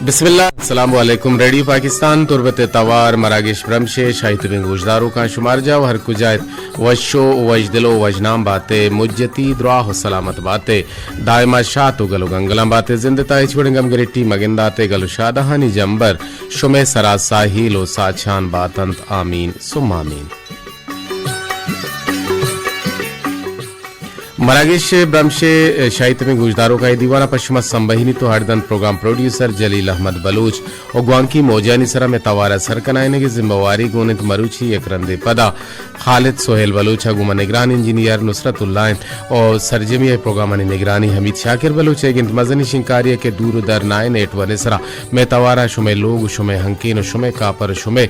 बिस्मिल्लाह अस्सलाम वालेकुम। रेडियो पाकिस्तान तुरबत तवार मरागिश ब्रमशे शाहिद बिन गुजदारों का शुमार जाओ हर कुजायत वशो वजदिलो वजनाम बातें मुज्जती द्राह सलामत बातें दायमा शात गलो गंगलम बातें जिंदता छिड़गम गिरिटी मगिंदाते गलो शादहानी जंबर शुमे सरा साहिलो साछान बातंत आमीन सुम आमीन। मरागिश ब्रमशे शाहिद में गुजदारों का दीवाना पश्चिमा संबहिनी तो हरदन प्रोग्राम प्रोड्यूसर जलील अहमद बलूच और ग्वांकी मोजानी सरा में तवारा सरकनाने की जिम्मेवारी गोनित मरूची एकरंदे पदा खालिद सोहेल बलूच गुमा निगरान इंजीनियर नुसरतुल्लाह और सरजमी प्रोग्राम निगरानी हमीद शाकिर बलूच गिंत मजनी शिंकारिया के दूर दर नाय नेट व निसरा में तवारा शुमे लोग शुमे हंकीन शुमे कापर शुमे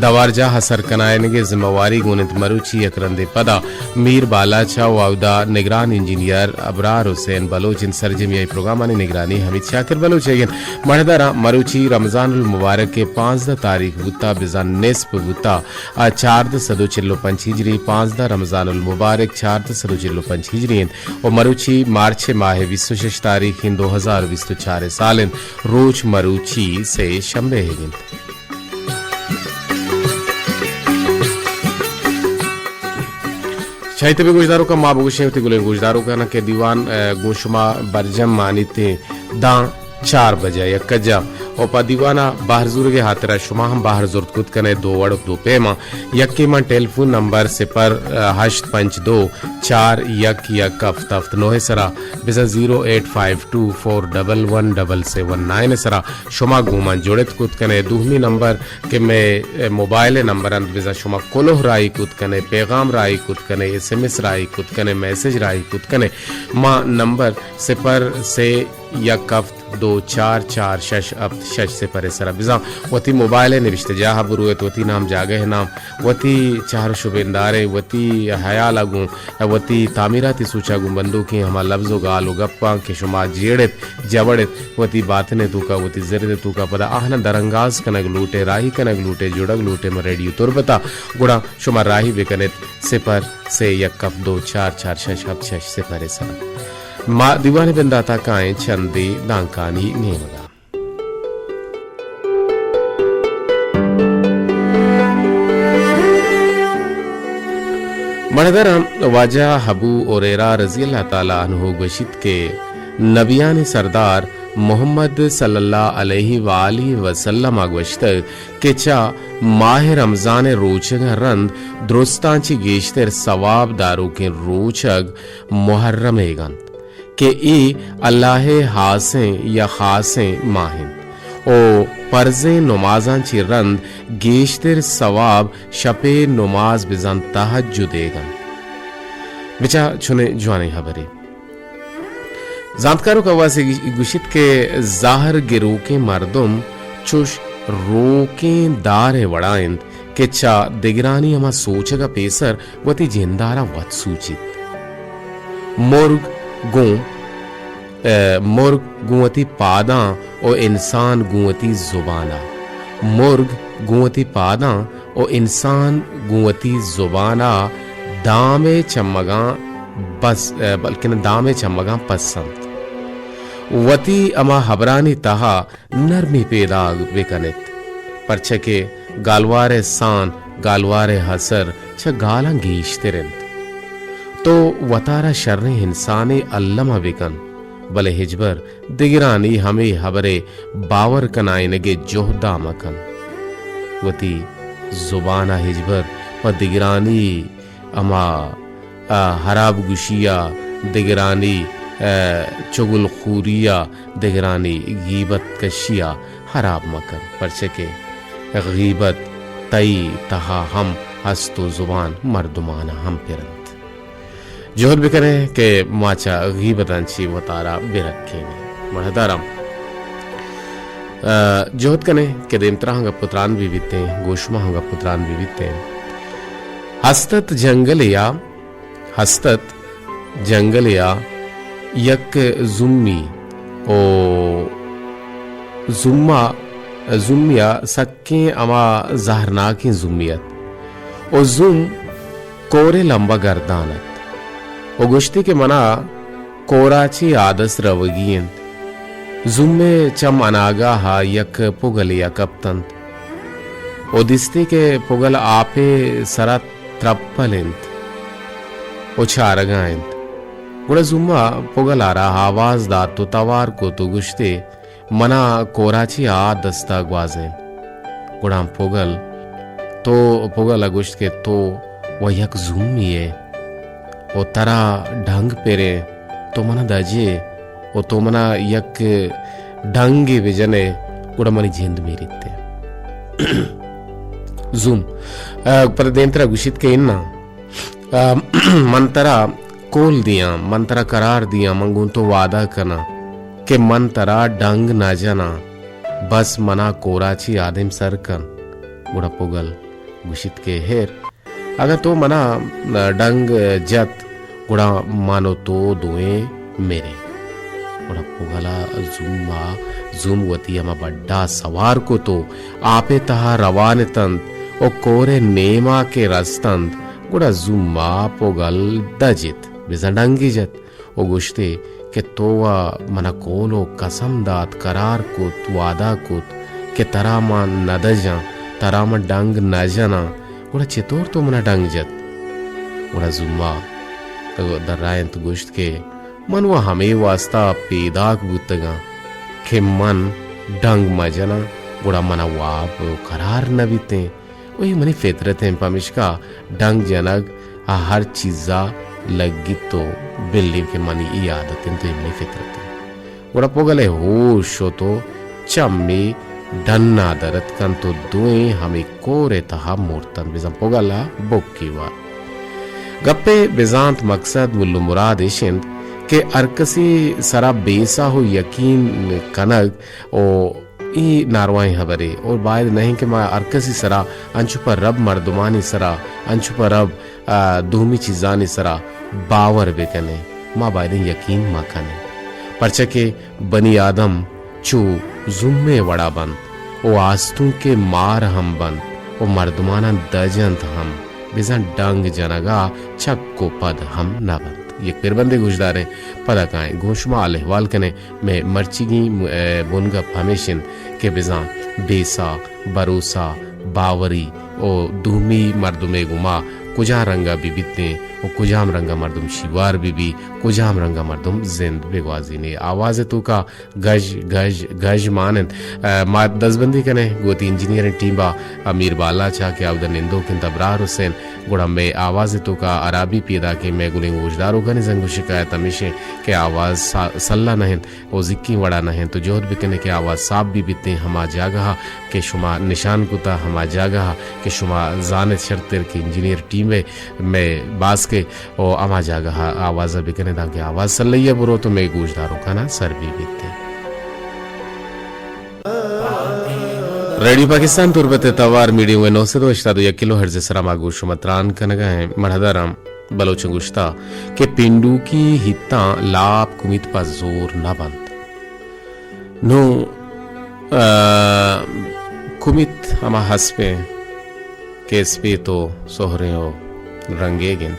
दवारजा सरकनाने की जिम्मेवारी गोनित मरूची एकरंदे पदा मीर बालाचा वाउदा निगरान इंजीनियर अबरार हुसैन बलोच इन सरजमी प्रोग्राम निगरानी हमीद शाकिर बलोच मरदरा मरूची रमजानुल मुबारक के 15 तारीख बुता बिजान नेस्प बुता 4 हिजरी 15 रमजानुल मुबारक 4 हिजरी और मरूची मार्च माह 26 तारीख 2024 साल रोज मरूची से शंबे है। शाहिद में गुजदारों का माँ बगुशे गुले गुजदारों का न के दीवान गुशमा बरजम मानीते दा 4 बजे या कजा और पा दीवाना बाहर जुर के हाथरा शुमा हम बाहर जुर्त कुद कने 2 वड़ 2 पेमा यक्कीमा टेलीफोन नंबर 08524 1 9 सरा बिजा 08524117779 सरा शुमा गुमा जोड़त कुद कने दूहमी नंबर के में मोबाइल नंबर अंत बिजा शुमा कोलोह राई कुद कने पैगाम राई कुद कने SMS राई कुद कने मैसेज राई कुद कने माँ नंबर 0 से 1 से परे सरा बिजा वती मोबाइल निविश्ते जा बुरुत वती नाम जागे है नाम वती 4 शुबेंदारे वती हया लगू वती तामीराती सूचा गु बंदूकी हमा लफ्जो गालो गप्पा के शुमा जेड़त जवड़त वती बातने तूका वती जरदे तूका पदा आहना दरंगाज कनग लूटे राही कनग लूटे जुड़ग लूटे म रेडियो तुरबता गुड़ा शुमा राही बेकनेत 0 से 1 2 4 6 से परे सरा मा दीवाने बंदाता काए चंदी दांकानी नेमगा मरदरम वाजा हबू ओरेरा रजी अल्लाह ताला अन्हु गशित के नबियान सरदार मोहम्मद सल्लल्लाहु अलैहि वाली वसल्लम अगवश्त के चा माह रमजान रोचग रंद द्रुस्तांची गेश्तर सवाब दारू के रोचग मुहर्रम एगंत के ई अल्लाह हासें या खासें माहिन ओ परजे नमाजांची रंद गेश्तर सवाब शपे नमाज बिजान तहज्जुद एगन बिचा छुने जवानी हबरे जानकारों का वासे गुशित के जाहर गिरो के मर्दुम चुश रोके दार वड़ाइंद के चा दिगरानी हमा सोचगा पेसर वती जिंदारा वत सूचित मुर्ग गुवती पादा और इंसान गुवती जुबाना मुर्ग गुवती पादा और इंसान गुवती जुबाना दामे चमगा बस बल्कि दामे चमगा पसंद वती अमा हबरानी तहा नरमी पैदा बेकनित परछके गालवारे सान गालवारे हसर छ गाला गीशते रंत तो वतारा शर्रे इंसाने अल्लमा बेकन बले हिजबर दिगरानी हमें हबरे बावर कनाइनगे जोहदा मकन वती जुबाना हिजबर व दिगरानी अमा हराब गुशिया दिगरानी चुगल खूरिया दिगरानी गीबत कशिया हराब मकन परचके गीबत तई तहा हम हस्तो जुबान मर्दुमाना हम पिरंत जोहर भी करे के माचा गीबतांची वतारा बिरखे महदारम जोहत कने के देमतरा हंगा पुत्रान भी बीते गोशमा हंगा पुत्रान भी बीते हस्तत जंगलिया यक जुम्मी ओ जुम्मिया सक्के अमा जहरनाकी जुम्मियत ओ जुम कोरे लंबा गर्दानत ओ गुश्ती के मना कोराची आदस रवगियंत जुम्मे चम अनागा हा यक पुगल यकप्तंत ओदिस्ते के पुगल आपे सरा त्रप्पलिंत उछारगाइंत गुड़ा जुम्मा पुगल आरा आवाज दा तो तवार को तो गुश्ते मना कोराची आ दस्ता ग्वाजें गुड़ा पुगल तो पुगल अगुश्त के तो वह यक जुम्मी है ओ तरा ढंग पेरे तो मना दजे ओ तो मना यक ढंगी विजने गुड़ा मनी जिंद मेरीते जूम पर देंतरा गुशित के इन्ना मंतरा कोल दिया मंतरा करार दिया मंगून तो वादा करना के मंतरा ढंग ना जाना बस मना कोराची आदिम सरकन गुड़ा पुगल गुशित के हेर अगर तो मना डंग जत गुड़ा मानो तो दुए मेरे गुड़ा पुगला जुम्मा जुमवती अमा बड्डा सवार को तो आपे तहा रवान तंत ओ कोरे नेमा के रस्तंत गुड़ा जुम्मा पुगल दजित बिजंडंगी जत ओ गुश्ते के तोवा मना कोलो कसम दात करार कुत वादा कुत के तरामा नदजा तरामा डंग नजना गुड़ा चितोर तो मना डंग जत गुड़ा जुम्मा तो दर्रायंत गुश्त के मन वो हमें वास्ता पेदाक बुतगा के मन डंग मजना गुड़ा मना वाप करार न बीते वही मनी फितरत है पमिशका डंग जनग हर चीजा लगी तो बिल्ली के मनी ई आदतें तो इमनी फितरत है गुड़ा पोगले होश हो तो चम्मी डन्ना दरत कन तो दुए हमें कोरे तहा मूर्तन बिजम पोगला बोक्की वा गप्पे बेजांत मकसद मुल्लु मुराद इशिंद के अरकसी सरा बेसा हो यकीन कनग ओ ई नारवाई हबरे और बाद नहीं के मा अरकसी सरा अंचु पर रब मर्दुमानी सरा अंचु पर रब दूमी चीजानी सरा बावर बेकने मा बायदे यकीन मा कने परचके बनी आदम चू जुम्मे वड़ा बंद ओ आस्तू के मार हम बंद ओ मर्दुमाना दजंत हम बिजन डंग जनगा चक्को पद हम न बंद ये पिरबंदे गुजदारे पदा काए गोशमा अलहवाल कने में मर्चिगी बुनगा हमेशिन के बिजा बेसा बरोसा बावरी ओ दूमी मर्दुमे गुमा कुजा रंगा बीबीते ओ कुजाम रंगा मर्दुम शिवार बीबी कुजाम रंगा मर्दुम जिंद बेगवाजी ने आवाज तो का गज गज गज मानन मा दसबंदी कने गोती इंजीनियरिंग टीम बा अमीर बाला चा के आवदन निंदो किन तबरार हुसैन गुड़ा में आवाज तो का अराबी पैदा के मैं गुलिंग उजदारो कने जंगु शिकायत हमेशा के आवाज सल्ला नहीं ओ जिक्की वड़ा नहीं तो जोहर भी कने के आवाज साफ भी बीते हमा जागा के शुमा निशान कुता हमा जागा के शुमा जाने शर्तर के इंजीनियर टीम में बास के ओ अमा जागा आवाज भी कने दा के आवाज सल्लैया बुरो तो मैं गुजदारो खाना सर भी बीते रेडियो पाकिस्तान तुरबत तवार मीडियम वे 902 किलो हर्ज सरामा गुश मतरान कनगा है मरहदाराम बलोच गुश्ता के पिंडू की हित्ता लाप कुमित पर जोर न बंद नो कुमित हमा हसपे केस पे तो सोहरे हो रंगे गिंद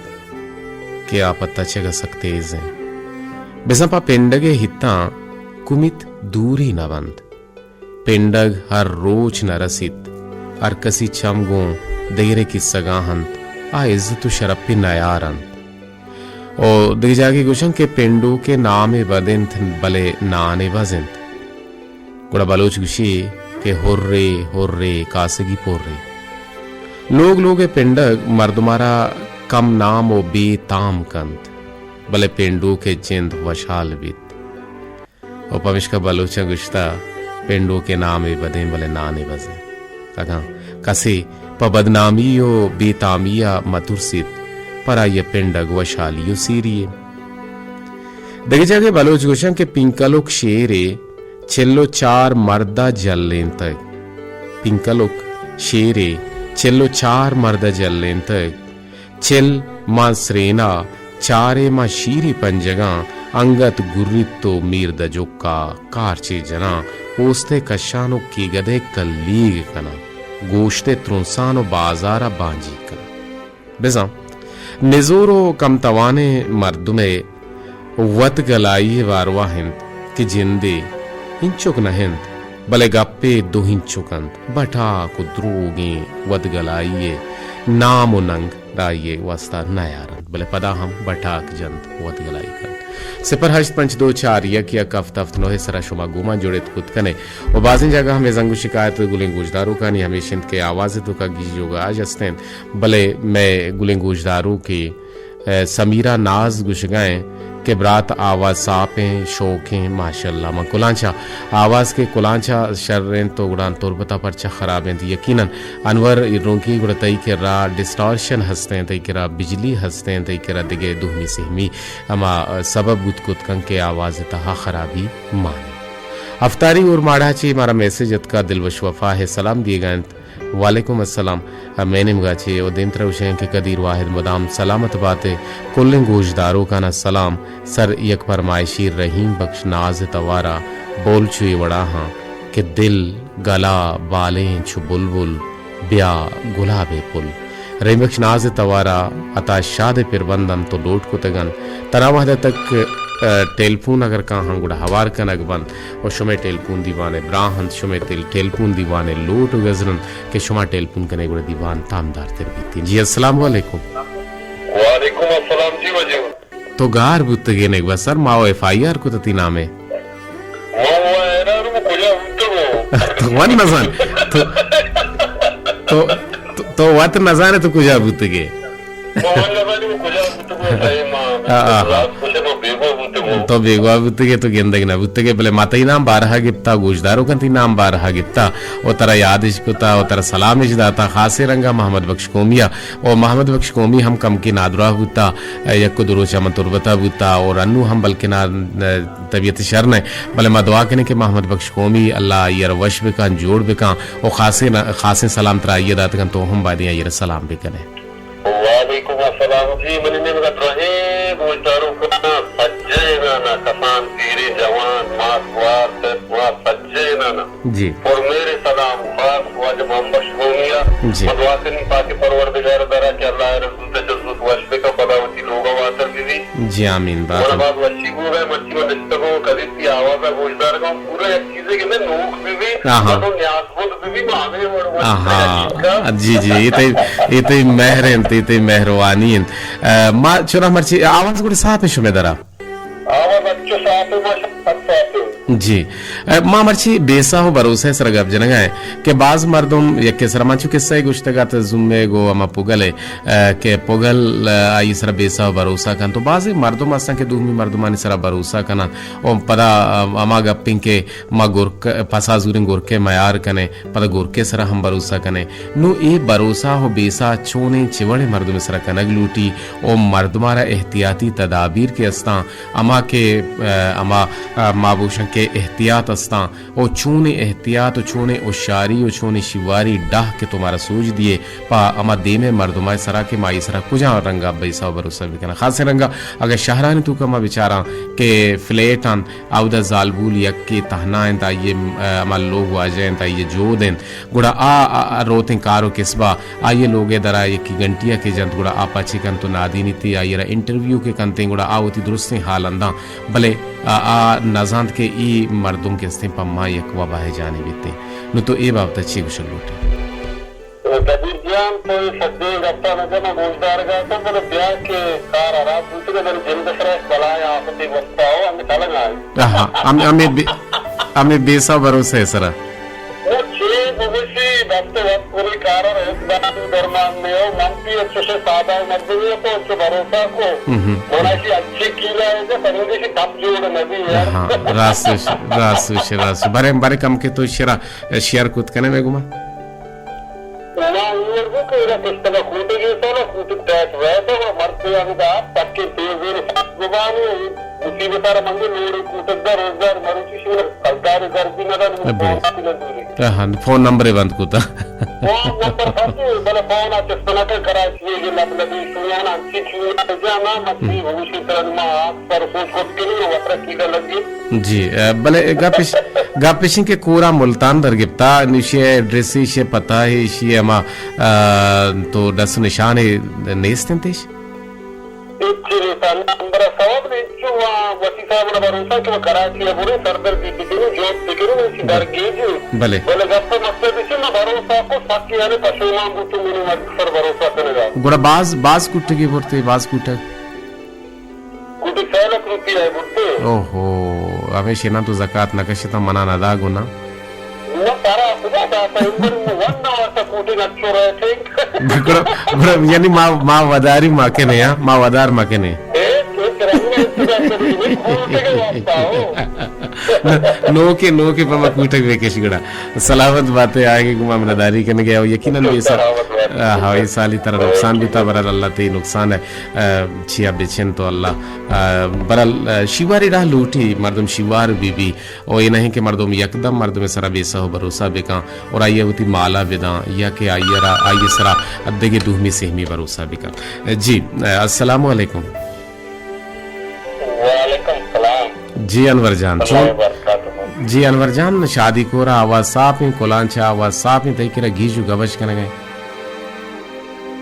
के आप तचेगा सकते हैं बेसपा पेंडगे हित्ता कुमित दूरी न बंद पेंडग हर रोज न रसित हर कसी चमगो देरे की सगाहंत आ इज्जत शरपी नयारंत ओ दिजागी गुशन के पेंडू के नामे बदिंत बले नाने बजिंत गुड़ा बलोच गुशी के हुर्रे हुर्रे कासगी पोर्रे लोग पेंडग मर्दमारा कम नाम ओ बेताम कंत बले पेंडू के जिंद वशाल बीत ओ पमिश्का बलोचा गुश्ता पेंडू के नामे बदे बले नाने बजे तगा कसे प बदनामियो बेतामिया मतुरसित परा ये पेंडग वशालियो सीरिये दगे जागे बलोच गुशन के पिंकलोक शेरे चेल्लो चार मर्दा जल्लेन तक पिंकलोक शेरे चेल्लो चार मर्दा जल्लेन तक चेल मां श्रेना चारे मां शीरी पंजगा अंगत गुर्रितो मीर दजोक्का कारचे जना पोस्ते कशानो की गदे कल्लीग कना गोश्ते त्रुंसानो बाजारा बांजी कना बेजा निजोरो कम तवाने मर्दुमे वत गलाई वारवा हिंद कि जिंदे हिंचुक न हिंद बले गप्पे दो हिंचुकंत बटा को द्रोगे वदगलाइये नाम नंग राइये वस्ता नयारन बले पदा हम बटाक जंत वदगलाई कर 0852 यक हफ्ता नोहे सरा शुमा गुमा जोड़े खुद कने और बाजिन जगह हमें जंगु शिकायत गुलिंग गुजदारू का नहीं हमेशा के आवाज तो का गिज जोगा आज हस्तें भले मैं गुलिंग गुजदारू की समीरा नाज गुशगाएं के ब्रात आवाज सापें शोखें माशाल्लाह मा कुलांचा आवाज के कुलांचा शर्रें तो गुड़ान तुरबता परचा खराबें थी यकीनन अनवर रोंकी गुड़ तई के रा डिस्टॉर्शन हंसते तई के रा बिजली हंसते तई के रा दिगे दुहमी सहमी अमा सबब गुत कुत कंग के आवाज तहा खराबी माने अफ्तारी और माढ़ाची हमारा मैसेज का दिलवश वफा है सलाम दिए गए वालेकुम अस्सलाम मैंने मगाचे और दिन तरह के कदीर वाहिद मदाम सलामत बातें कुल्लिंग गोशदारों का ना सलाम सर यक फरमाइशी रहीम बख्श नाज तवारा बोल छुए वड़ा हाँ कि दिल गला बालें छु बुलबुल ब्या गुलाबे पुल रहीम बख्श नाज तवारा अता शाद पिरबंदन तो लोट को तगन तनावहद तक टेलीफोन अगर कहाँ गुड़ा हवार कन अगबन और शुमे टेलीफोन दीवाने ब्राहन शुमे टेलीफोन दीवाने लोट गजरन के शुमा टेलीफोन कने गुड़ा दीवान तामदार तरबीती जी अस्सलाम वालेकुम वालेकुम अस्सलाम जी वजह तो गार बुत्तगे ने बस सर माओ एफआईआर को तती नामे माओ एरा रू कुजा उतो तो वन नजान तो वत नजाने तो कुजा बुत्तगे मोहन लबानी कुजा उतो सही मां रात कुछ नो बेगो उतो तो बेगवा बुत्तगे तो गेंदगी ना बुत्तगे भले माता ही नाम बारह गिफ्ता गोशदारों का थी नाम बारह गिफ्ता और तरा याद इश्कुता और तरा सलाम इजदाता खासे रंगा मोहम्मद बख्श कोमिया और मोहम्मद बख्श कोमी हम कम की नादरा बुता यक्को दुरोचा मतुरबता बुता और अन्नू हम बल्कि ना तबीयत शर ने भले मा दुआ कने के मोहम्मद बख्श कोमी अल्लाह यार वश बिका जोड़ बिका और खासे सलाम तरा ये दात कन तो हम बादियां यार सलाम भी कने वालेकुम अस्सलाम जी मने ने मत रहे गोशदारों का सज्जे ना कसान पीरे जवान मासवार तवा सज्जे ना जी और मेरे सलाम खास वाज मोहम्मद शोमिया जी दुआ करनी पाक परवरदिगार दरा के अल्लाह रसूल ते जज्बत वश बिका बदावती लोगों वातर भी जी आमीन बात बात वच्ची को गए मच्छी में निस्तको कभी की आवाज है गोशदार का पूरे एक चीजें के में नोक भी तो न्यासबुद भी मांगे और हाँ जी जी ये तो मेहरबानी माँ चुना मर्ची आवाज गुड़ी साफ है शुमेदरा आवाज अच्छे साफ है जी माँ मर्ची बेसा हो भरोसा है सरगब जनगा है कि बाज मर्दम यके सरमाचु किस्सा गुश्तगात जुम्मे गो अमा पुगले के पुगल आई सर बेसा हो भरोसा कन तो बाज मर्दम असा के दूमी मर्दमानी सरा भरोसा कना ओ पदा अमा गप्पिंग के मा गुरक पसा जुरिंग गुरके मयार कने पदा गुरके सरा हम भरोसा कने नु ए भरोसा हो बेसा छोने चिवड़े मर्दम सरा कनग लूटी ओ मर्दमारा एहतियाती तदाबीर के अस्ता अमा के अमा माबूशं के एहतियात अस्ता ओ चूने एहतियात ओ चूने उशारी ओ चूने शिवारी डाह के तुम्हारा सूझ दिए पा अमा दे में मर्दुमाए सरा के माई सरा कुजा रंगा बैसा भरोसा भी करना खास रंगा अगर शहरानी तू कमा बेचारा के फ्लेटन आउदा जालबूल यक के तहनाएं ता ये अमा लोग वाजें ता ये जो दें गुड़ा आ रोतें कारो किस्बा आ ये लोगे दरा ये की घंटिया के जंत गुड़ा आ पाची कन तो नादीनी थी आ ये इंटरव्यू के कंते गुड़ा आ होती दुरुस्ती हाल अंदा भले आ नजांत के ई मर्दों के स्ते पम्मा यकवा बाहे जाने बीते नु तो ए बात अच्छी गुशल लोटे कबीर जान तो सद्दे गप्पा नजर गोशदार का तो बोले ब्याह के कार आराम दूसरे दिन जिंद फ्रेश बलाया आपते वस्ता हो हमें चलना हां हमें बेसा भरोसा है सरा वो छे भविष्य दफ्ते वक्त पूरी कार और एक बात दरमान में हो मंत्री अच्छे से सादा मर्दे को अच्छे भरोसा को होना की अच्छी कीला है जो समझे कि तब जोड़ नदी यार हां रास बारे कम के तो शेयर कुत कने में गुमा ना ये वो कोई किस्त का खूटी के तो ना खूटी टैक्स वैसे वो मरते अभी आप तक के तेज जुबान उसी बेचारा मंदिर लोड़ कूटदा रोजगार मरुची शिवर सरकारी गर्दी ना हां फोन नंबर बंद कुता फोन नंबर खाते बले फोन आते सुनाते कराची ये मतलब सुनियाना अच्छी चीज जाना मछली भविष्य तरनमा पर सोच को के लिए वत्र कीड़ा लगी जी भले गापिशिंग के कोरा मुल्तान दर गिफ्ता निशे एड्रेस से पता है शे अमा तो दस निशान है नेस्तेंतेश अंदर सवाब वसी साहब भरोसा कि कराची बुरे सरदर की जॉब दिखी दरगेज भले बोले गप मतलब इसे ना भरोसा को साकी यानी पशुमा बुतु मिनी अक्सर भरोसा करेगा गुड़ा बाज कुट्टे की बोलते बाज कुट्टे कुछ 6 लाख रुपया है बुट्टे ओहो हमें शेना तो ज़कात नकशता मना नदा गुना वो सारा खुदा था इंदर में वन वाला कुटी नक्शो रहे थे गुड़ा यानी माँ वदारी माँ के नहीं हाँ माँ वदार माँ के नहीं नो के पमा कूटक वेकेश गड़ा सलामत बातें आगे गुमा मनादारी करने गया यकीनन भी ऐसा हवाई साली तरह नुकसान भी था बरल अल्लाह ते नुकसान है छिया बेचन तो अल्लाह बरल शिवारी राह लूटी मर्दम शिवार बीबी और ये नहीं कि मर्दम यकदम मर्दम सरा बेसा हो भरोसा बेका और आइए होती माला बेदा या के आइए सरा अद्दे के दूहमी सेहमी भरोसा बेका जी अस्सलाम वालेकुम जी अनवर जान जी अनवर जान शादी कोरा आवाज साफ ही कोलांचा आवाज साफ ही तय किरा गीजू गवश कने गए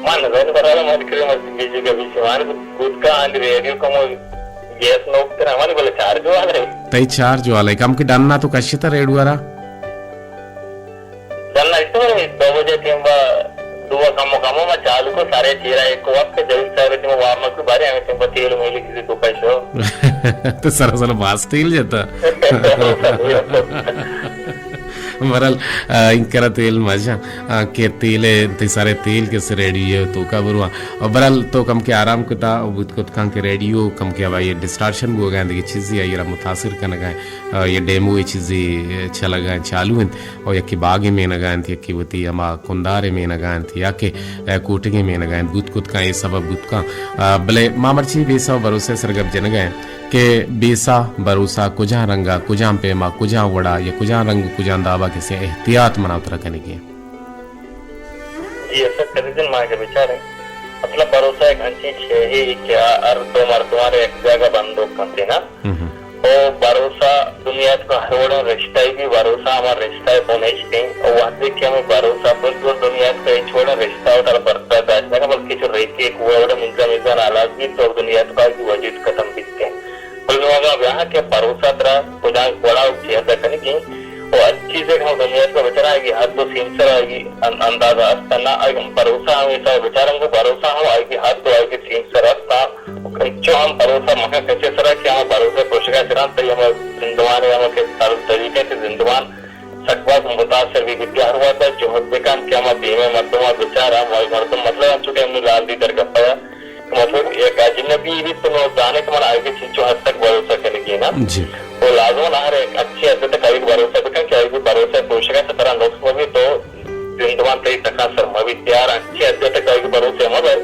मन वेन बराला मत करे मत गीजू गवश मान खुद का आंद रेडियो को गैस नोक तेरा हमारे बोले चार्ज वाला है तय चार्ज वाला है कम की डन्ना तो कश्यता रेडू वाला डन्ना इतो 2 बजे केंबा दुआ कमो मा चालू को सारे चीरा एक वक्त जल्दी सारे तुम वार्म को बारे हमें तुम तेल मिली किसी तो पैसो तो सरसल बास तेल जाता मरल इंकरा तेल मजा के तेल ते सारे तेल के से रेडियो तो का बरुआ और बरल तो कम के आराम को ता बुत को कम के रेडियो कम के अब ये डिस्टॉर्शन हो गया देखिए चीज़ें ये मुतासिर करने गए ये डेमो ये चीज़ें चला गए चालू हैं और यकी बागे में न गए थी यकी वती अमा कुंदारे में न गए थी या के कोटगे में न गए बुत कुत का ये सब बुत का भले मामरची बेसा भरोसे सरगब जन गए के बेसा भरोसा कुजा रंगा कुजा पेमा कुजा वड़ा या कुजा रंग कुजा दावा किसी एहतियात मना उतरा करने की जी ऐसा कर दिन मां के विचार है मतलब भरोसा एक अच्छी है ही क्या और दो मर्दवारे एक जगह बंद करते ना ओ भरोसा दुनिया का हर रिश्ता ही भी भरोसा हमारा रिश्ता है बोने चाहिए और वहाँ से क्या हमें भरोसा बिल्कुल दुनिया का एक छोटा रिश्ता होता है बढ़ता है ऐसा का बल्कि जो रहती है एक वो मिलता अलग भी तो दुनिया का वजूद खत्म बीतते हैं यहाँ के भरोसा तरह खुदा बड़ा उचित करने की वो अच्छी से हम दुनिया को बेचारा आएगी हाथ तो सिंसर आएगी अंदाजा अस्तना भरोसा हम ऐसा बेचारा को भरोसा हम आएगी हाथ तो आएगी सिंसर अस्ता जो हम भरोसा मका कैसे सरा कि हम भरोसा कोशिश करा तो हम जिंदवान हम के सारे तरीके से जिंदवान सकवास मुतासर भी विद्यार हुआ था जो बेकान क्या हम धीमे मर्दों बेचारा मर्दों मतलब हम चुके हमने लाल दी दर पाया मतलब एक अजनबी भी तुम जाने के मन आगे चीजों हद तक भरोसा करने की ना वो लाजो ना हर एक अच्छी हद तक कभी भरोसा भी क्या भी भरोसा पोषक है तरह लोग भी तो जिंदवान तई तक सर मवी त्यार अच्छी हद तक कभी भरोसे मगर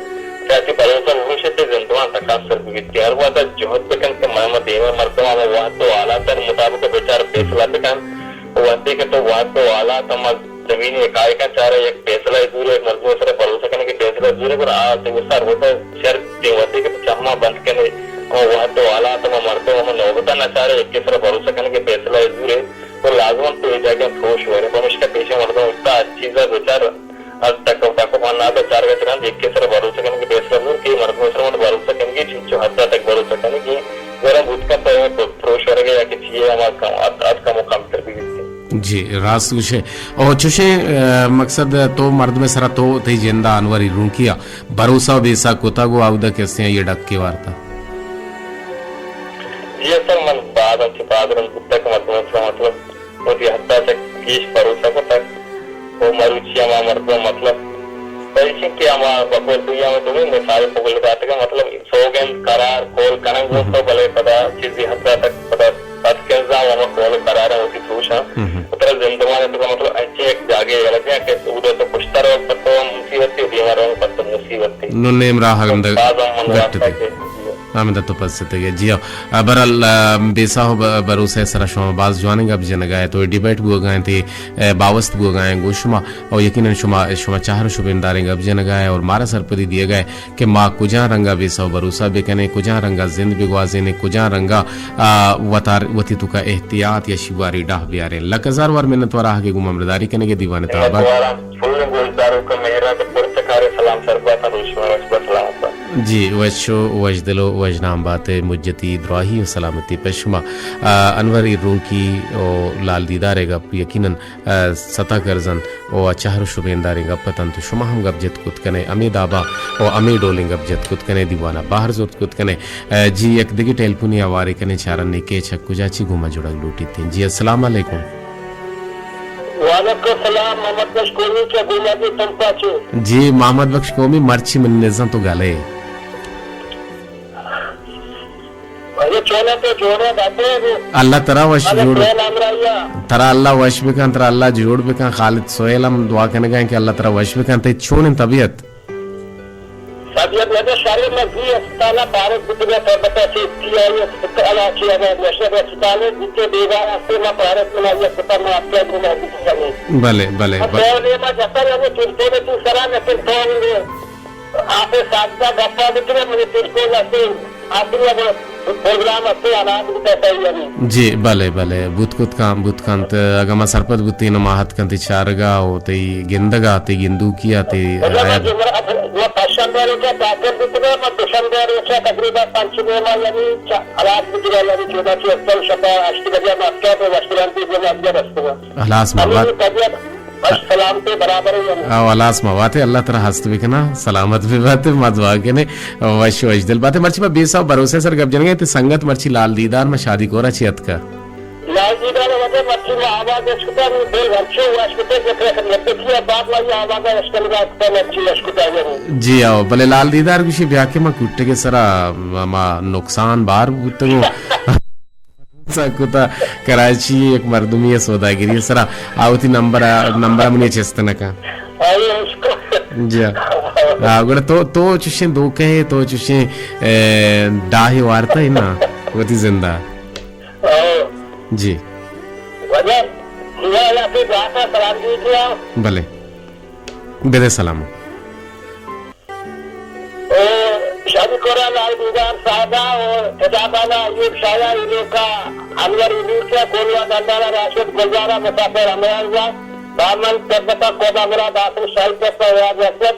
त्याची भरोसा भविष्य से जिंदवान तक सर भी त्यार हुआ था जो हद तक के मन देव मर्दवा में वहाँ तो आला तर मुताबिक बेचार फैसला बेकान वो हद के तो वहाँ तो आला तम जमीन एक आय का चार एक फैसला दूर एक मर्दों से भरोसा करने के फैसला दूर पर आ तो सर वो तो शर देवते के चम्मा बंद करने और वहाँ तो आला तो मर्दों हम नौबता न चाह रहे एक के तरह भरोसा करने के फैसला दूर है तो लाजमन तो ये जगह ठोस हुए हैं मनुष्य का पेशे मर्दों उसका अच्छी सा विचार आज तक मानना तो चार का चरण एक के तरह भरोसा करने के फैसला दूर की मर्दों से भरोसा करने की जो हद तक भरोसा करने की जरा भूत का ठोस हो गया कि चाहिए हमारा आज का मुकाम कर भी जी रास कुछ और चुशे मकसद तो मर्द में सरा तो थे जिंदा अनवर रुकिया भरोसा बेसा कोता गो आवदा कैसे ये डक के वार्ता ये सर मन बाद अच्छी बाद रन कुत्ता का मतलब वो ये हत्ता तक केश भरोसा को तक वो मरुचिया मा मर्दो मतलब पैसे के आमा बकोल दुनिया में तुम्हें मिसाल पकड़ बात का मतलब सोगन करार कोल कनंग वो तो भले पता चीज हत्ता तक पता बात के जाओ हम कोल करार होती पूछा उतर जिंदगी में तो मतलब अच्छे एक जागे गलत है कि उधर तो पुश्तर और पत्तो मुसीबत थी बीमारों में पत्तो मुसीबत थी नुने इमराह गंद आमद तो पसते गए जिया बरल बेसा हो भरोसे सरा शुमा बाज जवाने अब जन गए तो डिबेट भी हो गए थे बावस्त भी हो गए गोशुमा और यकीनन शुमा चाहर शुबेंदारे अब जन गए और मारा सरपदी दिए गए कि माँ कुजा रंगा बेसा हो भरोसा बेकने कुजा रंगा जिंद बिगवाजे ने कुजा रंगा वतार वती तुका एहतियात या शिवारी डाह बियारे लकजार वार मिन्नत वारा के गुमा मर्दारी करने के दीवाने ताबा फुल गोलदारों का मेहरा के पुरतकारे सलाम सरबता रुशवा सलाम जी वशो वजदलो वजनाम बाते मुज्जती द्राही सलामती पशमा अनवर रूकी ओ लाल दीदारेगा यकीनन सता करजन ओ अचाहर शुबेंदारेगा पतन तो शुमा हम गब जत कुत कने अमी दाबा ओ अमी डोलिंग गब जत कुत कने दीवाना बाहर जोत कुत कने जी एक दिगी टेलपुनी आवारे कने चारन ने के छक कुजाची गुमा जुड़ा लूटी थी जी अस्सलाम वालेकुम वालेकुम सलाम मोहम्मद बख्श कोमी के गुलाबी तंपाचे जी मोहम्मद बख्श कोमी मर्ची मन निज़ाम तो गाले अरे चोला तो जोड़ा बाते अल्लाह तरा वश जोड़ अमराया तरा अल्लाह वश बिकान तरा अल्लाह जोड़ बिकान खालिद सोहेलम दुआ करने गए कि अल्लाह तरा वश बिकान ते छोन तबीयत तबीयत लगे सारे मजी अस्पताल भारत बुद्ध का बता से किया ये अस्पताल किया गया नशे अस्पताल जिसके देगा से ना भारत में ये अस्पताल में आपके को मैं भले भले तो ये मैं जाता है चिंता में तू सरा न फिर तो आपे सादा गप्पा दिखे मुझे तिरको लगे आखिरी प्रोग्राम अच्छे आराम करता है जी भले भले बुतकुत बुतकांत अगमा सरपत बुत्ती नमाहत कंति चारगा होते गिंदगा ते गिंदू किया ते आया वो पश्चिमबंगाल के ताकत बुतगा मैं पश्चिमबंगाल के तकरीबन 5 में यानी आराम बुतगा यानी 14 से 18 शब्द अष्टगजा में आपका तो रेस्टोरेंट में आपके रेस्टोरेंट हलास मवात सलाम पे बराबर है हलास मवाते अल्लाह तरा हस्त बिकना सलामत भी बाते मदवा के ने वश वश दिल बाते मर्ची में बेसा भरोसे सर गब जनगे ते संगत मर्ची लाल दीदार में शादी कोरा छियत का लाल दीदार वजह मर्ची में आवाज इसको तो दो वर्षों वास्ते के लेते की बात वाली आवाज इसके लिए तो मर्ची इसको तो जी आओ भले लाल दीदार किसी ब्याह के में कुट्टे के सरा मा नुकसान बार बुतगो कुता कराची एक मर्दुमी सौदागिरी सरा आवती नंबर मुझे चेस्तन का जी अगर तो चुशे दो कहे तो चुशे डाही वार्ता है ना वती जिंदा जी भले बेदे सलाम शादी कोरा लाल दीदार साहबा और हिजाबाना अयूब शाया इन्हों का अनवर इन्हों का कोलिया गंडारा राशिद गुलजारा मुसाफिर अमराजा बामन करबता कोदामरा दाखिल शाहिद का याद रखत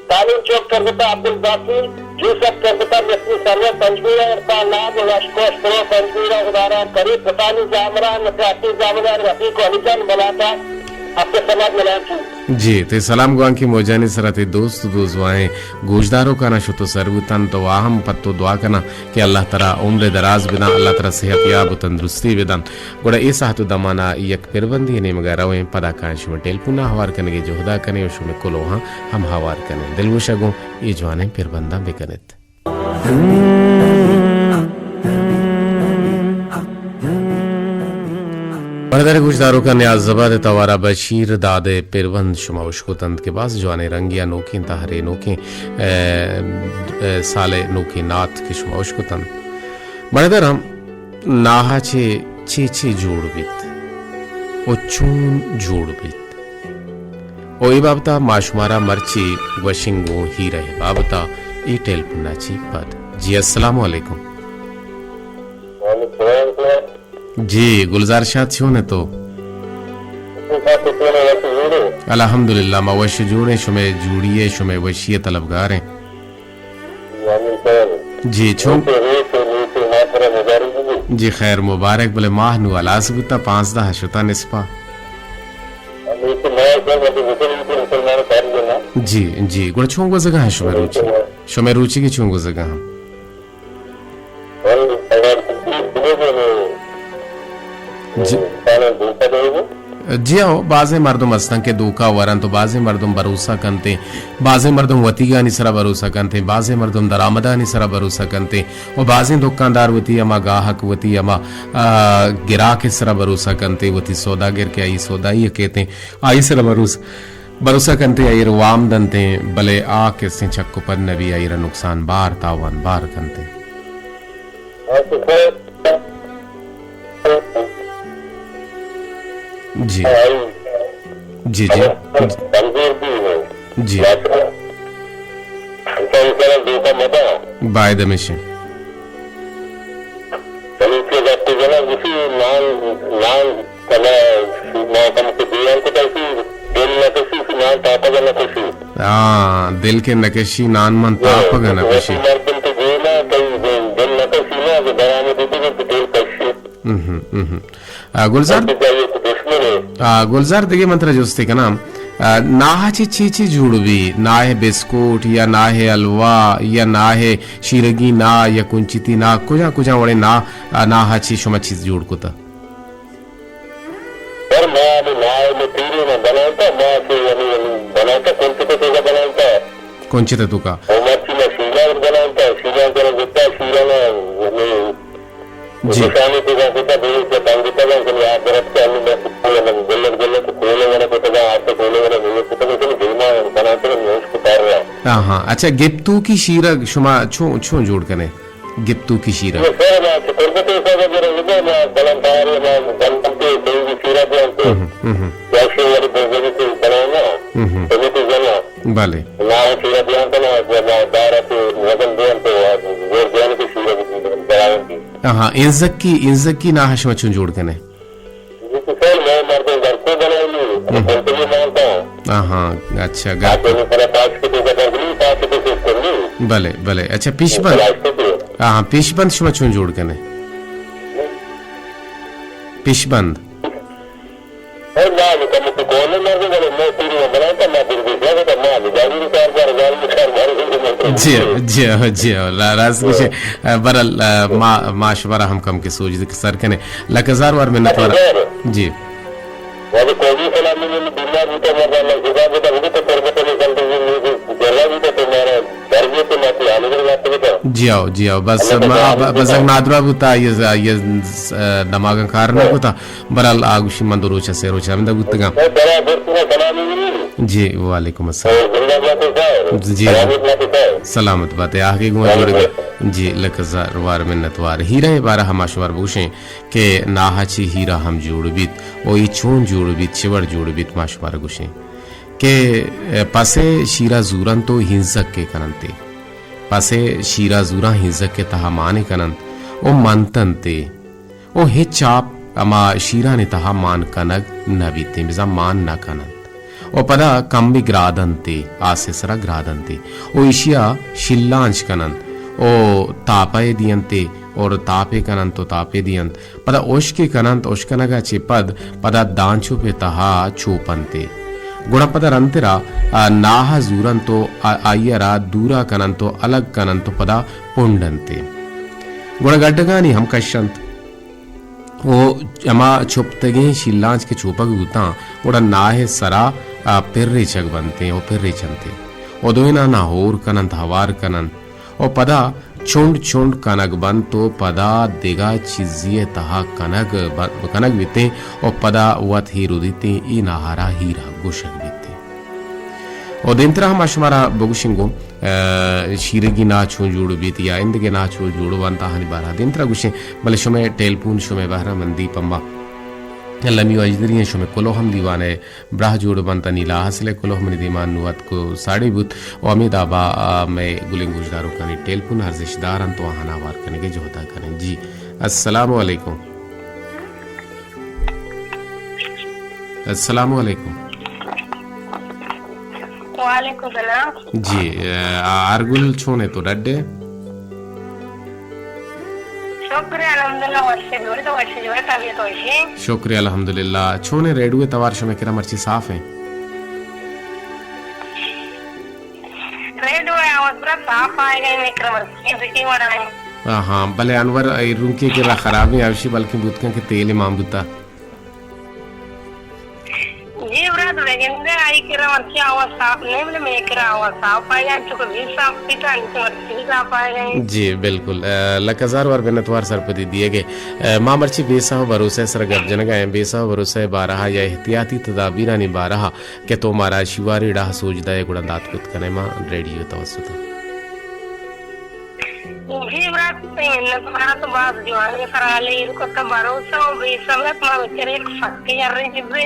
तालीम चौक करबता अब्दुल बाकी यूसुफ करबता मिस्त्री सरवर पंजबीरा इरफान नाम वाशकोश प्रो पंजबीरा उदारा करीब बतानी जामरा नफराती जामरा रफीक अलीजान बनाता आपके समाज मिलान जी ते सलाम गुआं की मोजानी सरते दोस्त दोजवाएं गोजदारों का ना शुतो सरवतन तो वाहम पत्तो दुआ करना कि अल्लाह तरा उम्र दराज बिना अल्लाह तरा सेहत याब तंदुरुस्ती बिदन गोड़ा ए साहतु दमाना यक पिरबंदी ने मगर रवे पदा कांश में टेलपुना हवार करने के जोहदा कने और शुमे कुलो हम हवार कने दिलगुशगो ये जवाने पिरबंदा बेकनेत बरदर गुजदारों का न्याज जबाद तवारा बशीर दादे पिरवंद शुमाउश को तंद के बाद जवाने रंगिया नोकी तहरे नोकी साले नोकी नात के शुमाउश को तंद बरदर हम नाहा चे जोड़ बित ओ चून जोड़ बित ओ ई बाबता माशुमारा मर्ची वशिंगो ही रहे बाबता ई टेल पुन्नाची पद जी अस्सलाम वालेकुम जी गुलजार शाह छो ने तो अल्हम्दुलिल्लाह मा वश जोड़े शुमे जूड़िए शुमे वशिय तलबगार हैं जी छो जी खैर मुबारक बोले माह नु अलास गुता 5 शुता निस्पा जी जी गुड़ छोंगो जगह है शुमे रुचि की छोंगो जगह हम जी आओ बाजे मर्दम अस्तं के दूका वरन तो बाजे मर्दम भरोसा कंते बाजे मर्दम वतीगा निसरा भरोसा कंते बाजे मर्दम दरामदा निसरा भरोसा कंते और बाजे दुकानदार वती अमा गाहक वती अमा गिरा के सरा भरोसा कंते वती सौदागर के आई सौदाई कहते आई सरा भरोसा कंते आई वाम दंते भले आ के से चक्को पर नबी आई नुकसान बार तावन बार कंते जी जी जी जी बाय द मिशन दिल के नकेशी नान मन ताप गना पेशी मर्दन तो जेना कई दिल न तो सीना के बरामे देते तो दिल कशी गुलजार चाहिए तो दुश्मन है गुलजार दिगे मंत्र जोस्ते का नाम नाहाची चीची जुड़वी ना है बिस्कुट या ना है अलवा या ना है शीरगी ना या कुंचिती ना कुजा कुजा वड़े ना नाहाची शुमा चीज जुड़ कुता पर मैं में तीरे में बनाता माँ से बनाता कौन से तो तुका मच्छी में शीला बनाता शीला कर गुत्ता शीला में जी निशानी तो होता है तो तंग होता है कि आप तरफ से अन्य में गलत गलत कोले वाला को तो आप तो कोले वाला नहीं तो तो देना बनाते हैं उसको कर रहा है हां अच्छा गिप्तू की शीरग शुमा छो छो जोड़ कने गिप्तू की शीरग ये सर बात करते हैं सब जरा इधर मैं बलंदार में बनते हैं शीरा पे जैसे वाली बोले तो बनाना तो तो जाना भले ना शीरा ध्यान तो ना दारा तो वजन ध्यान तो वो ध्यान की शीरा बनाएंगे हाँ इंजक की ना हशमा छो जोड़ कने तो सर मैं मरते घर को बनाऊंगी तो भी मानता हूं हाँ अच्छा आप दोनों तरह पास के तो अगली पास के तो करनी भले भले अच्छा पिशबंद हाँ पिशबंद शुमा छो जोड़ कने पिशबंद और ना कम तो कौन मर गए मैं पूरी बनाता मैं फिर भी लगा मैं जानी कार घर जी राज कुछ बरल माशवरा हम कम के सोच सर कने लकजार वार मिन्नत वार जी वो कोई सलाम में बिना भी तो मर रहा जुगा भी तो करबे तो निकल तो जला भी तो तुम्हारा घर भी तो मत आने के बात तो जी आओ बस नादरा बुता ये दमाग कारण बुता बरल आगुशी मंदरोचा से रोचा में बुतगा बड़ा दोस्त सलाम जी वालेकुम अस्सलाम जी सलामत बात है आगे गुआ जोड़ गए जी लकजार वार मिन्नत वार हीरा बारा हमाशवार बुशे के नाहाची हीरा हम जोड़बित ओ ई छोन जोड़बित चिवर जोड़बित माशवार गुशे के पासे शीरा जूरन तो हिंसक के कनंते पासे शीरा जूरा हिंसक के तहा माने कनंत ओ मंतनते ओ हे चाप अमा शीरा ने तहा मान कनग नबीते मिजा मान ना कनंत ओ पदा कम्बि ग्रादंते आसेसरा ग्रादंते ओ इशिया शिल्लांश कनंत ओ तापे दियंते और तापे कनंत तो तापे दियंत पदा ओशके कनंत ओशकनगा चे पदा दांचो पे तहा चोपंते गुणपद ರಂತಿರ ನಾಹ ಜೂರಂತೋ ಅಯ್ಯರ ದೂರ ಕನಂತೋ ಅಲಗ್ ಕನಂತೋ ಪದ ಪುಂಡಂತೆ गुणगड्डगानी हम कशंत ओ अमा छुपतगे शिल्लांच के चोपग उता उड़ा नाहे सरा पिर्रे चग बनते ओ पिर्रे चंते ओ दोइना ना होर कनंत हवार कनंत ओ पदा चुंड चुंड कनग बन तो पदा देगा चिजिए तहा कनग बिते ओ पदा वत ही रुदिते ई नाहारा हीरा गोशक बिते ओ देंतरा हम अशमारा बगुशिंगो शीरगी ना छो जोड़ बीती या इंदगे ना छो जोड़ वंता हनी बारा देंतरा गुशे बले शुमे टेलपून शुमे बहरा मंदी पंबा लमी अजदरिया शुमे कोलो हम दीवाने ब्राह जोड़ बनता नीला हसले कोलो हम दीमान नुवत को साड़ी बुत और अमीद आबा मैं गुलिंग गुजदारों का टेलपून हर्जिशदारन तो हना वार करने के जो होता करें जी अस्सलाम वालेकुम अस्सलाम वालेकुम वालेकुम सलाम जी आरगुल छोने तो डड्डे शुक्रिया अल्हम्दुलिल्लाह छोने रेडुए तवार शमे किरा मर्ची साफ है रेडुए आवाज पूरा साफ आएगा मैं किरा मर्ची सिटी वाला है हां भले अनवर रुके किरा खराब है आवशी बल्कि बुतका के तेल इमाम बुता जी ब्रदर लेकिन आई किरा मर्ची आवाज साफ नहीं बोले मैं किरा आवाज साफ आएगा तो भी साफ पिटा नहीं मर्ची साफ आएगा जी बिल्कुल लकजार वार बेनतवार सरपति दिए गए मामरची बेसा भरोसे सर गप जनगा बेसा भरोसे बारहा या एहतियाती तदाबीर नि बारहा के तो मारा शिवारी डाह सोचदा है गुड़ा दात कुत कने मा रेडियो तवसुत जी ब्रदर नहीं मिन्नत करा तो बात जवान के सराले इनको तो भरोसा हो बेसमत मैं बेचारे एक फक्के कर रही जिब्रे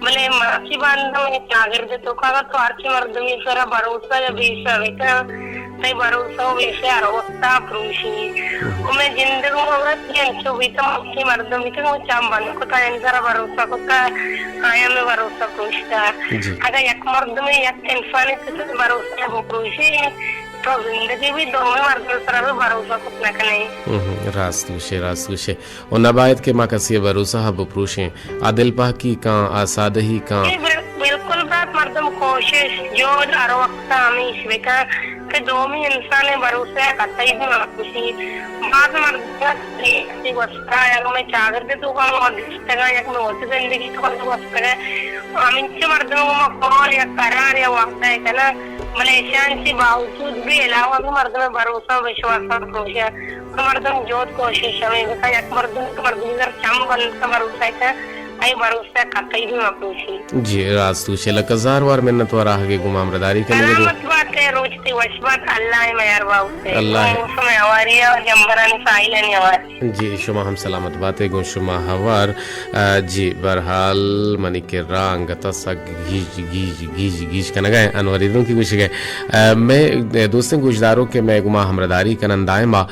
भले माची बांधा में चागर दे तो कहा तो आर्ची मर्द में सारा भरोसा या बेसा बेटा तई भरोसा हो वैसे आरोता प्रूशी वो मैं जिंदगी में औरत ये अंचो भी तो माची मर्द में तो चाम बन को ता सारा भरोसा को ता आया में भरोसा प्रूशता अगर एक मर्द में एक इंसान से भरोसा हो प्रूशी तो जिंदगी भी दो में मर्द सरा भरोसा कुछ ना कने रास्तुशे और नबायत के माँ कसी भरोसा हब प्रूशे आदिल पा की का आसादही का बिल्कुल बात मर्दम कोशिश जो हर वक्त हमें इस बेका के दो में इंसान है भरोसा करता ही भी खुशी बात मर्द की वस्ता या मैं चागर दे तो काम और दिसता या मैं होती जिंदगी तो कर वस्ता है हम इनसे मर्दों को कॉल या करार या वक्त है ना मलेशियन से बावजूद भी अलावा भी मर्द में भरोसा विश्वास और कोशिश मर्दम जोत कोशिश हमें बेका एक मर्द चम बन का भरोसा है आई भरोसा करता ही भी खुशी जी रास्तुशे लकजार वार मिन्नत वार आगे गुमाम रदारी करने सलामत बात है रोजती वशबात अल्लाह है मयार बाउसे अल्लाह समय हवारी और जंबरानी साइलन हवारी जी शुमा हम सलामत बातें गो शुमा हवार जी बरहाल मनी के रंग तसक गीज कन गए अनवरीदों की कुछ गए मैं दोस्तों गुजदारों के मैं गुमा हमरदारी कनन दायमा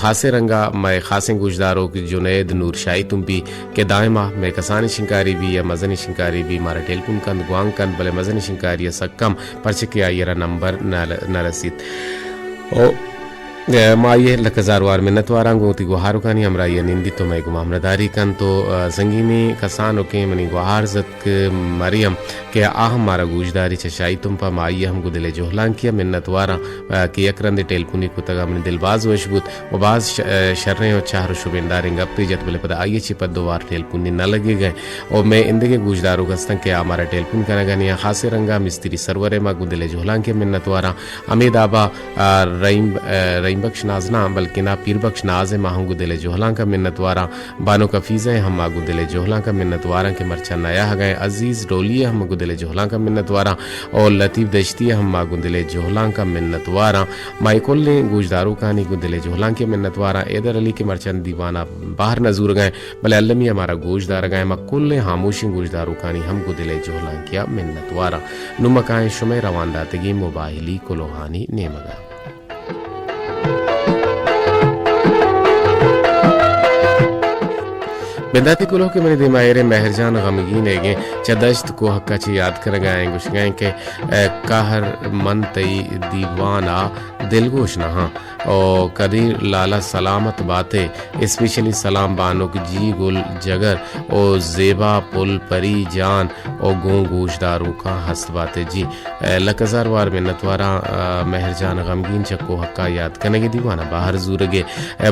खासे रंगा मैं खासे गुजदारों की जुनैद नूर शाही तुम भी के दायमा मैं कसानी शिंकारी भी या मजनी शिंकारी भी मारा टेलपुन कन गुआंग कन भले मजनी शिंकारी या सक्कम परचे के आयरा नंबर न रसीद ओ माँ ये लकजार वार मिन्नत वारा गोती गुहार कानी हमरा ये निंदी तो मैं गुमाम रदारी कन तो संगीनी कसान के मनी गुहार जत मरियम के आह मारा गुजदारी चशाई तुम पा माई हम गुदिले जोहलान किया मिन्नत वारा के यकरंद टेलपुनी को तगा मन दिलबाज वशबूत व बाज शर्रे और चार शुबेंदार गप्ती जत बले पदा आइए चिपत दो वार टेलपुनी न लगे गए और मैं इंदगे गुजदारों गस्तन के हमारा टेलपुन कना गनिया खासे रंगा मिस्त्री सरवरे मा गुदिले जोहलान के मिन्नत वारा अमीद आबा रईम बख्श नाजना बल्कि ना पीर बख्श नाज माहूंगु दिले जोहला का मिन्नत वारा बानो कफीज़ हम मागु दिले जोहला का मिन्नत वारा के मरचा नया गए अजीज़ डोलिया हम मागु दिले जोहला का मिन्नत वारा और लतीफ़ दश्ती हम मागु दिले जोहला का मिन्नत वारा माइकोल ने गुजदारू कहानी गु दिले जोहला के मिन्नत वारा एदर अली के मरचन दीवाना बाहर नजूर गए भले अल्लमी हमारा गोजदार गए मकुल ने खामोशी गुजदारू कहानी हम गु दिले जोहला किया मिन्नत वारा नुमकाए शुमे रवानदातगी मुबाहिली कुलोहानी नेमगा बिंदाती कुलो के मेरे दिमायरे महरजान गमगीन है चदश्त को हक्का ची याद कर गए कुछ गए के कहर मन तई दीवाना दिलगोश नहा और कदीर लाला सलामत बातें स्पेशली सलाम बानो की जी गुल जगर और जेबा पुल परी जान और गो गोशदारों का हस्त बातें जी लकजार वार में नतवारा महरजान गमगीन चक्को हक्का याद करने के दीवाना बाहर जूरगे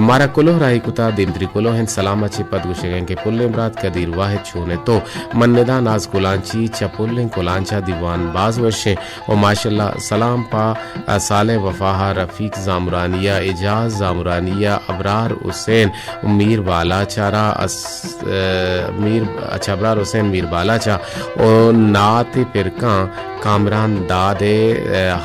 मारा कुलो राही कुता दिमत्री कुलो हैं सलामत चिपत गुशेगें के पुल्ले इमरात कदीर वाहिद छोने तो मन्नदा नाज कुलांची चपुल्ले कुलांचा दीवान बाज वर्षे और माशाल्लाह सलाम पा साले वफाहा रफीक जामुरानिया एजाज जामुरानिया अबरार हुसैन मीर बालाचारा अबरार हुसैन मीर बालाचा और नात पिरका कामरान दादे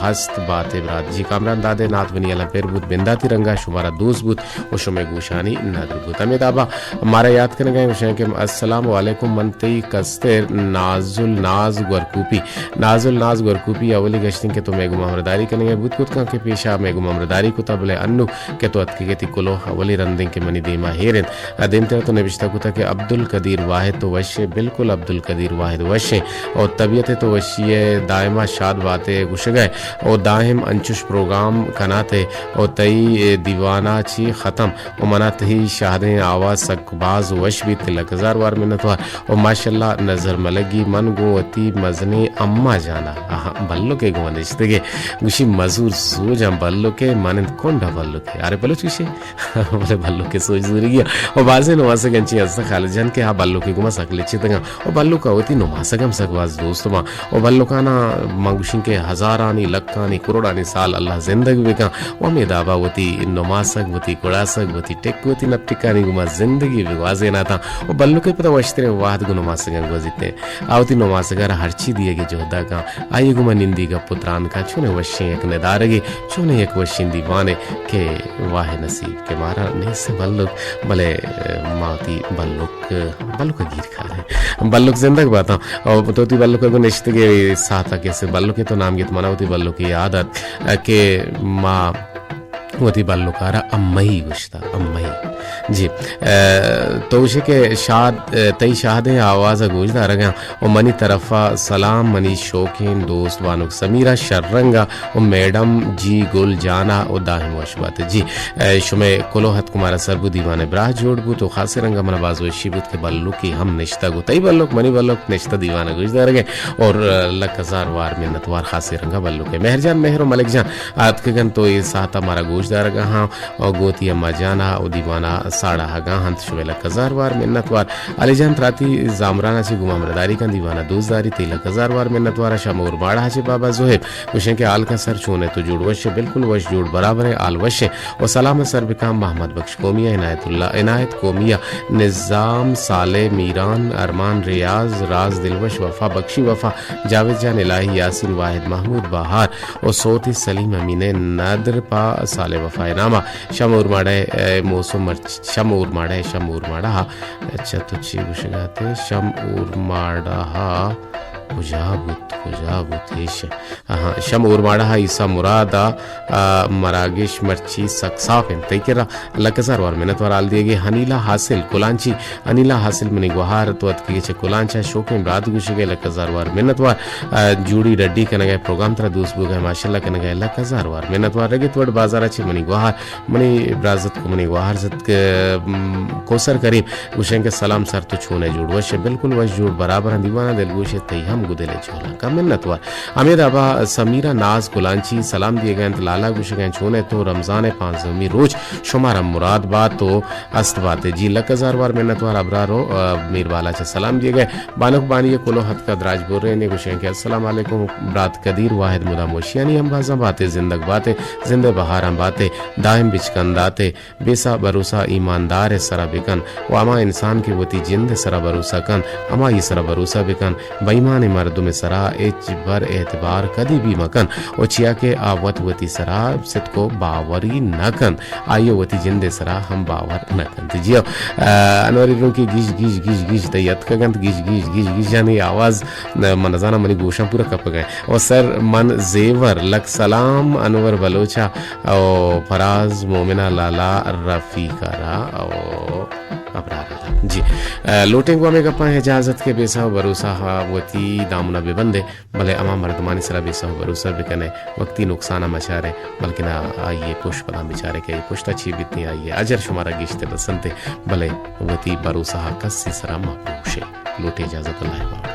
हस्त बाते बरात जी कामरान दादे नात बनी अला पेर बुत बिंदा तिरंगा शुमारा दोस्त बुत और शुमे गुशानी नदर बुत अमित आबा हमारा याद करने गए विषय के अस्सलाम वालेकुम मनती कस्तेर नाजुल नाज गुरकूपी अवली गश्तिन के तो मैं गुमामरदारी करेंगे बुत कुत का के पेशा मैं गुमामरदारी को तबले अन्नु के तो अतके के तिकुलो अवली रंदिंग के मनी देमा हेरन अदिन तर तो नबिश्ता कुता के अब्दुल कदीर वाहिद तो वशे बिल्कुल अब्दुल कदीर वाहिद वशे और तबीयत तो वशिए दायमा शाद बातें गुश गए और दाहिम अंचुश प्रोग्राम कनाते और तई दीवाना ची ख़त्म और मनात ही शाहदें आवाज़ सकबाज वश भी तिलकजार वार मिन्नतवार और माशाल्लाह नज़र मलगी मन गोवती मजने अम्मा जाना बल्लो के गो निश्तगे गुशी मजूर सोच हम बल्लो के मानंद कौन ढा बल्लो के अरे बल्लो चुशी बोले बल्लो के सोच जरूरी गया और बाजे नमाज गंची अस खाल जन के हाँ बल्लो के गुमा सकले चितंगा और बल्लो का होती नमाज गम सकवाज दोस्त मां और बल्लो का मांगुशिन के हजारानी लक्कानी करोड़ानी साल अल्लाह जिंदगी बेका वमे दावा वती नमासक वती कुड़ासक वती टेक वती नपटिकानी गुमा जिंदगी विवाजे ना था था और बल्लू के पता वश्तरे वाद गु नमासगन वजिते आवती नमासगर हरची दिए गे जोहदा का आई गुमा निंदी का पुत्रान का छुने वश्य एक नदारगे छुने एक वश्य दीवाने के वाह नसीब के मारा नहीं से बल्लुक भले माती बल्लुक का गिर खा है बल्लुक जिंदग बाता और तोती बल्लुक को निश्चित के साथ कैसे बल्लुक के तो नाम गीत मनावती बल्लुक की आदत के माँ वती बल्लुकारा अम्मई गुश्ता अम्मई जी तो उसे के शाद तई शादे आवाज़ गुजदा रगा और मनी तरफा सलाम मनी शौकीन दोस्त वानुक समीरा शर्रंगा और मैडम जी गुल जाना और दाहिम वशबात जी शुमे कोलोहत कुमारा सरबू दीवाने ब्राह जोड़बू तो खासे रंगा मना बाजो शिबुत के बल्लु की हम निश्ता गो तई बल्लुक मनी बल्लुक निश्ता दीवाना गुजदा रगे और लक हजार वार मिन्नतवार खासे रंगा बल्लु के मेहरजान मेहरो मलिक जान आत के गन तो ये साता मारा गुजदा रगा हाँ और गोती अम्मा जाना और दीवाना साड़ा हगा हंत शुवेला कजार वार मिन्नतवार अलीजान त्राती जामराना से गुमा मरदारी का दीवाना दोस्तदारी तेला कजार वार मिन्नतवार शमूर बाड़ा है बाबा जोहेब उशे के आल का सर छूने तो जुड़ वश्य बिल्कुल वश जुड़ बराबर है आल वश्य और सलाम सर बिकाम मोहम्मद बख्श कोमिया इनायत कोमिया निज़ाम साले मीरान अरमान रियाज राज दिलवश वफा बख्शी वफा जावेद जान इलाही यासिन वाहिद महमूद बहार और सोती सलीम अमीने नदर पा साले वफा नामा शमूर माड़े मौसम शमूर माड़ा अच्छा तो ची गुशगाते शमूर माड़ा हाँ शमूर माड़ा ईसा मुरादा मरागिश मर्ची सक्साफिन तैकेरा लकजार वार मेहनत वार आल दिए गए हनीला हासिल कुलांची अनिला हासिल मनी गुहार तो अतकी छे कुलांचा शोकिन रात गुशे गए लकजार वार मेहनत वार जूड़ी रड्डी कन गए प्रोग्राम तरा दोस्त बुगे माशाल्लाह कन गए लकजार वार मेहनत वार रगे तोड़ बाजार छे मनी गुहार मनी ब्राजत को मनी गुहार जत कोसर करीब गुशे के सलाम सर तो छूने जुड़ वश बिल्कुल वश जुड़ बराबर दीवाना दिल गुशे तई हम गुदेले झोला का मिन्नतवार अमीर अबा समीरा नाज गुलांची सलाम दिए गए लाला गुशे गए छूने तो रमजान पांचवी रोज शुमारा मुराद बात तो अस्त बात जी लकजार वार मिन्नतवार अबरारो मीरवाला से सलाम दिए गए बानुक बानी कोलो हद का दराज बोल रहे ने गुशे के अस्सलाम वालेकुम ब्रात कदीर वाहिद मुदा मोशियानी हम बाजा बातें जिंदग बातें जिंदे बहार हम बातें दाइम बिचकंदाते बेसा भरोसा ईमानदार है सरा बिकन वामा इंसान के वती जिंद सरा भरोसा कन अमा ये सरा भरोसा बिकन बेईमान मर्द में सरा एच बर एतबार कदी भी मकन और चिया के आवत वती सरा सित को बावरी न कन आयो वती जिंदे सरा हम बावर न कन जियो अनवरी रू की गिज गिज गिज गिज तयत का गंत गिज गिज गिज गिज यानी आवाज मनजाना मनी गोशा पूरा कप गए और सर मन जेवर लक सलाम अनवर बलोचा और फराज मोमिना लाला रफीकारा और जी लोटेंगवा में गप्पा इजाजत के बेसा भरोसा वती दामना बेबंदे भले अमा मर्दमानी सरा बेसा भरोसा बिकने वक्ती नुकसाना मचारे बल्कि ना आइए पुष्प पदा बिचारे के पुष्टा छी बितनी आइए अजर शुमारा गिश्ते बसंते भले वती भरोसा कस्सी सरा मापूशे लोटे इजाजत अल्लाह